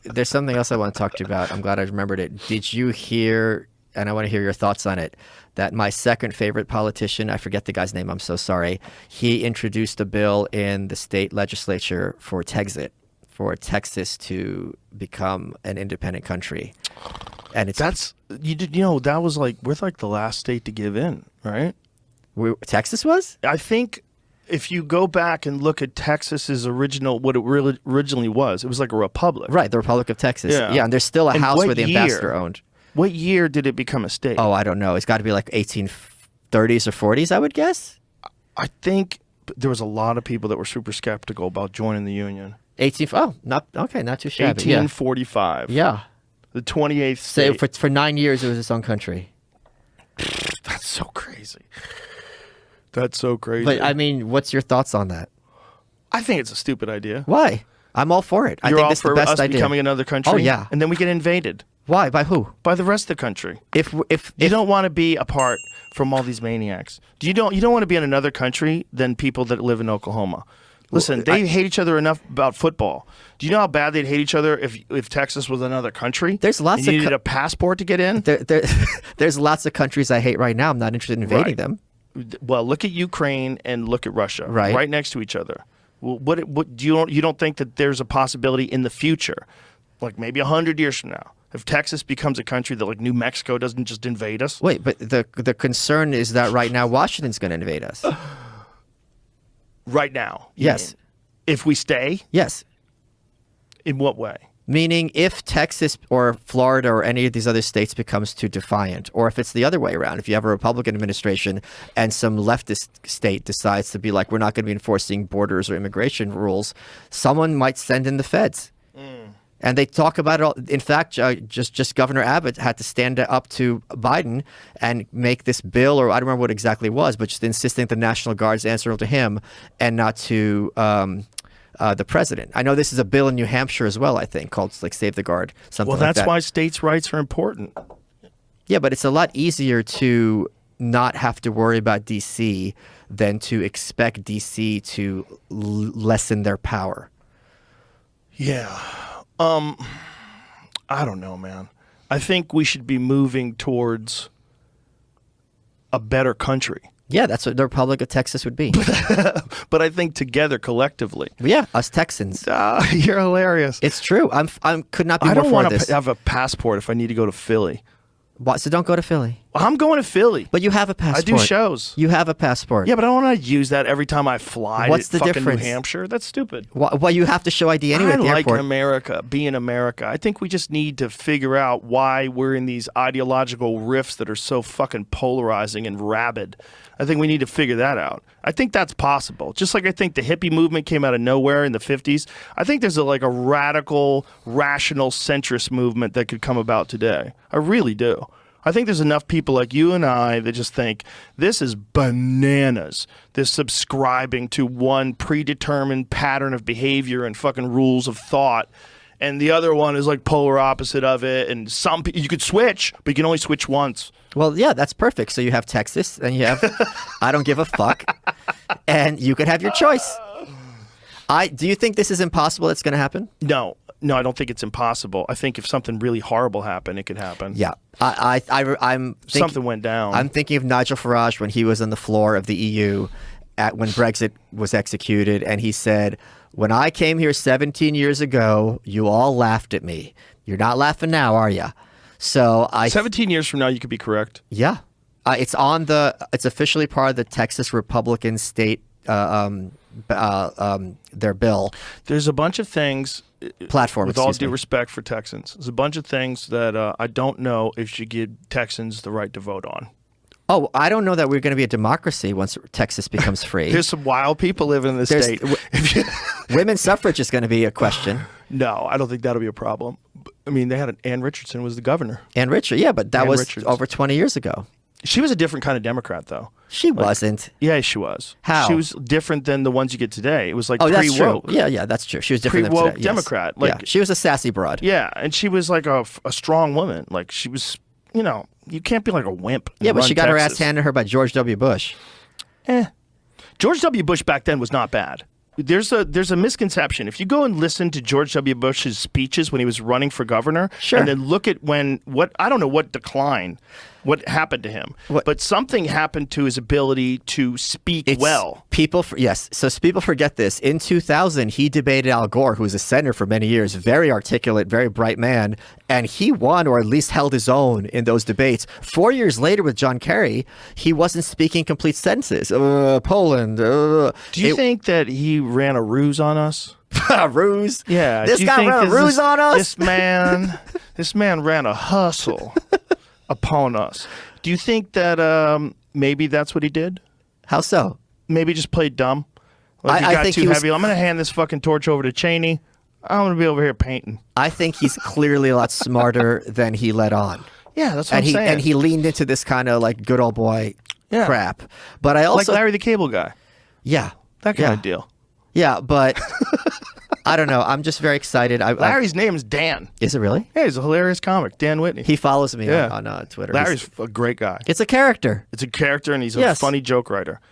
there's something else I want to talk to you about. I'm glad I remembered it. Did you hear, and I want to hear your thoughts on it, that my second favorite politician, I forget the guy's name, I'm so sorry, he introduced a bill in the state legislature for Texas to become an independent country. And it's that was like, we're like the last state to give in, right? Texas was? I think if you go back and look at Texas's original, what it really originally was, it was like a republic. Right, the Republic of Texas. Yeah, and there's still a house where the ambassador owned. What year did it become a state? Oh, I don't know. It's got to be like 1830s or 40s, I would guess. I think there was a lot of people that were super skeptical about joining the Union. Not too shabby. 1845. Yeah. The 28th state. So for 9 years, it was its own country. That's so crazy. That's so crazy. But I mean, what's your thoughts on that? I think it's a stupid idea. Why? I'm all for it. I think this is the best idea. Becoming another country? Oh, yeah. And then we get invaded. Why? By who? By the rest of the country. If you don't want to be apart from all these maniacs. You don't want to be in another country than people that live in Oklahoma. Listen, they hate each other enough about football. Do you know how bad they'd hate each other if Texas was another country? There's lots you needed a passport to get in? There's lots of countries I hate right now. I'm not interested in invading them. Well, look at Ukraine and look at Russia, right next to each other. Well, what you don't think that there's a possibility in the future, like maybe 100 years from now, if Texas becomes a country that like New Mexico doesn't just invade us? Wait, but the concern is that right now Washington's going to invade us. Right now? Yes. If we stay? Yes. In what way? Meaning if Texas or Florida or any of these other states becomes too defiant, or if it's the other way around, if you have a Republican administration and some leftist state decides to be like, we're not going to be enforcing borders or immigration rules, someone might send in the feds. And they talk about it all. In fact, just Governor Abbott had to stand up to Biden and make this bill, or I don't remember what exactly it was, but just insisting that the National Guard's answer to him and not to the president. I know this is a bill in New Hampshire as well, I think, called like Save the Guard, something like that. Well, that's why states' rights are important. Yeah, but it's a lot easier to not have to worry about D.C. than to expect D.C. to lessen their power. Yeah. I don't know, man. I think we should be moving towards a better country. Yeah, that's what the Republic of Texas would be. But I think together, collectively. Yeah, us Texans. You're hilarious. It's true. I could not be more for this. I don't want to have a passport if I need to go to Philly. What? So don't go to Philly. I'm going to Philly. But you have a passport. I do shows. You have a passport. Yeah, but I don't want to use that every time I fly What's to the fucking difference? New Hampshire. That's stupid. Well, you have to show ID anyway at the airport. I like America, being America. I think we just need to figure out why we're in these ideological rifts that are so fucking polarizing and rabid. I think we need to figure that out. I think that's possible. Just like I think the hippie movement came out of nowhere in the 50s. I think there's a radical, rational, centrist movement that could come about today. I really do. I think there's enough people like you and I that just think this is bananas. This subscribing to one predetermined pattern of behavior and fucking rules of thought. And the other one is like polar opposite of it. And you could switch, but you can only switch once. Well, yeah, that's perfect. So you have Texas and you have I don't give a fuck. And you could have your choice. Do you think this is impossible that's going to happen? No, I don't think it's impossible. I think if something really horrible happened, it could happen. Yeah. Something went down. I'm thinking of Nigel Farage when he was on the floor of the EU when Brexit was executed, and he said, when I came here 17 years ago, you all laughed at me. You're not laughing now, are you? So 17 years from now, you could be correct. Yeah. It's officially part of the Texas Republican state their bill. There's a bunch of things. Platform. With all due respect for Texans, there's a bunch of things that I don't know if should give Texans the right to vote on. Oh, I don't know that we're going to be a democracy once Texas becomes free. There's some wild people living in the state. Women's suffrage is going to be a question. No, I don't think that'll be a problem. I mean, they had Ann Richardson was the governor. Ann Richardson, yeah, but that was over 20 years ago. She was a different kind of Democrat, though. She wasn't. Yeah, she was. How? She was different than the ones you get today. It was like pre-woke. That's true. Yeah, that's true. She was different pre-woke than today. Democrat. Yes. Like, she was a sassy broad. Yeah, and she was like a strong woman. Like she was, you can't be like a wimp. Yeah, but she got her ass handed to her by George W. Bush. George W. Bush back then was not bad. there's a misconception. If you go and listen to George W. Bush's speeches when he was running for governor, Sure. and then look at I don't know what happened to him, but something happened to his ability to speak well. Yes. So people forget this. In 2000, he debated Al Gore, who was a senator for many years, very articulate, very bright man, and he won, or at least held his own in those debates. 4 years later with John Kerry, he wasn't speaking complete sentences. Poland. Do you think that he ran a ruse on us? A ruse? Yeah. This guy ran a ruse on us? This man ran a hustle upon us. Do you think that maybe that's what he did? How so? Maybe just played dumb? Like he got too heavy. I'm going to hand this fucking torch over to Cheney. I'm going to be over here painting. I think he's clearly a lot smarter than he let on. Yeah, that's what I'm saying. And he leaned into this kind of like good old boy crap. But I also... Like Larry the Cable Guy. Yeah. That kind of deal. Yeah, but... I don't know. I'm just very excited. Larry's name is Dan. Is it really? Yeah, he's a hilarious comic. Dan Whitney. He follows me on Twitter. Larry's a great guy. It's a character. It's a character, and he's a funny joke writer.